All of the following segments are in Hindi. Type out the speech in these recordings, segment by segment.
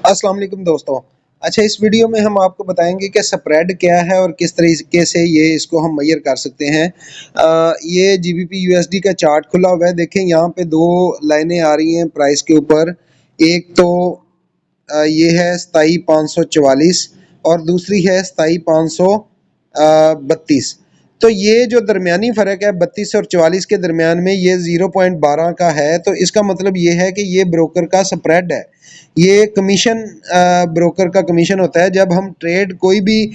अस्सलाम वालेकुम दोस्तों। अच्छा, इस वीडियो में हम आपको बताएंगे कि स्प्रेड क्या है और किस तरीके से ये इसको हम मेजर कर सकते हैं। ये जीबीपी यूएसडी का चार्ट खुला हुआ है। देखें यहाँ पे दो लाइनें आ रही हैं प्राइस के ऊपर। एक तो ये है 27,544 और दूसरी है 27,532। तो ये जो दरमियानी फ़र्क है 32 और 44 के दरमियान में, ये 0.12 का है। तो इसका मतलब ये है कि ये ब्रोकर का स्प्रेड है। ये कमीशन ब्रोकर का कमीशन होता है। जब हम ट्रेड कोई भी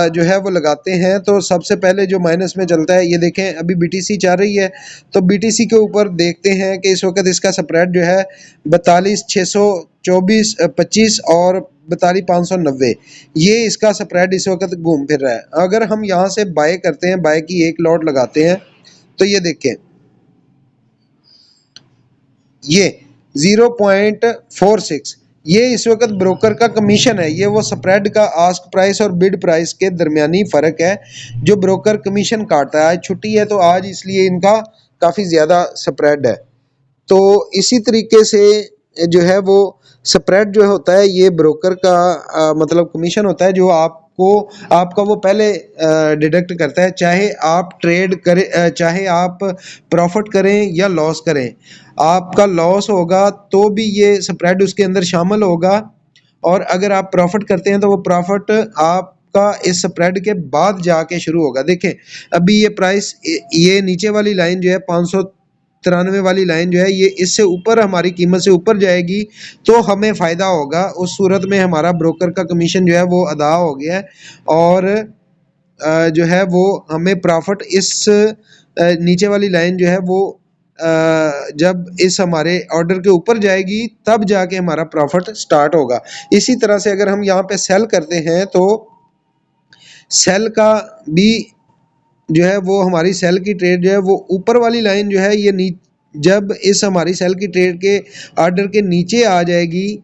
जो है वो लगाते हैं तो सबसे पहले जो माइनस में चलता है, ये देखें अभी बीटीसी चल रही है, तो बीटीसी के ऊपर देखते हैं कि इस वक्त इसका स्प्रेड जो है 42,624.25 और 42,590, ये इसका स्प्रेड इस वक्त घूम फिर रहा है। अगर हम यहाँ से बाय करते हैं, बाय की एक लॉट लगाते हैं, तो ये देखें ये 0.46, ये इस वक्त ब्रोकर का कमीशन है। ये वो स्प्रेड का आस्क प्राइस और बिड प्राइस के दरमियानी फ़र्क है जो ब्रोकर कमीशन काटता है। आज छुट्टी है तो आज इसलिए इनका काफ़ी ज़्यादा स्प्रेड है। तो इसी तरीके से जो है वो स्प्रेड जो होता है ये ब्रोकर का मतलब कमीशन होता है, जो आपका वो पहले डिडक्ट करता है, चाहे आप ट्रेड करें, चाहे आप प्रॉफिट करें या लॉस करें। आपका लॉस होगा तो भी ये स्प्रेड उसके अंदर शामिल होगा, और अगर आप प्रॉफिट करते हैं तो वो प्रॉफिट आपका इस स्प्रेड के बाद जाके शुरू होगा। देखें अभी ये प्राइस, ये नीचे वाली लाइन जो है 593 वाली लाइन जो है, ये इससे ऊपर हमारी कीमत से ऊपर जाएगी तो हमें फ़ायदा होगा। उस सूरत में हमारा ब्रोकर का कमीशन जो है वो अदा हो गया है, और जो है वो हमें प्रॉफिट इस नीचे वाली लाइन जो है वो जब इस हमारे ऑर्डर के ऊपर जाएगी तब जाके हमारा प्रॉफिट स्टार्ट होगा। इसी तरह से अगर हम यहाँ पे सेल करते हैं तो सेल का भी जो है वो हमारी सेल की ट्रेड जो है वो ऊपर वाली लाइन जो है ये जब इस हमारी सेल की ट्रेड के ऑर्डर के नीचे आ जाएगी,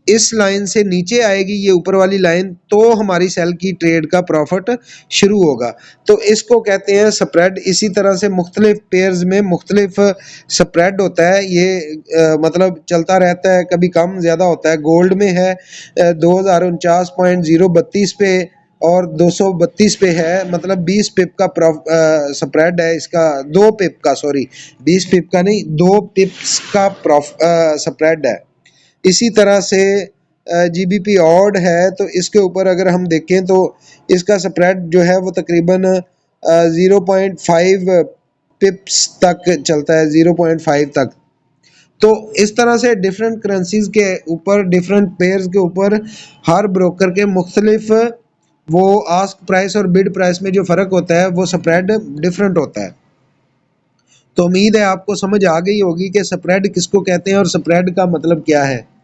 इस लाइन से नीचे आएगी ये ऊपर वाली लाइन, तो हमारी सेल की ट्रेड का प्रॉफिट शुरू होगा। तो इसको कहते हैं स्प्रेड। इसी तरह से मुख्तलिफ पेयर्स में मुख्तलिफ स्प्रेड होता है। ये मतलब चलता रहता है, कभी कम ज़्यादा होता है। गोल्ड में है 2049.032 पे और 232 पे है, मतलब 20 पिप का स्प्रेड है इसका, 2 पिप का, सॉरी 20 पिप का नहीं, 2 पिप्स का स्प्रेड है। इसी तरह से जीबीपी ऑड है, तो इसके ऊपर अगर हम देखें तो इसका स्प्रेड जो है वो तकरीबन 0.5 पिप्स तक चलता है, 0.5 तक। तो इस तरह से डिफरेंट करेंसीज के ऊपर, डिफरेंट पेयर्स के ऊपर हर ब्रोकर के मुख्तलिफ वो आस्क प्राइस और बिड प्राइस में जो फ़र्क होता है वो स्प्रेड डिफरेंट होता है। तो उम्मीद है आपको समझ आ गई होगी कि स्प्रेड किसको कहते हैं और स्प्रेड का मतलब क्या है।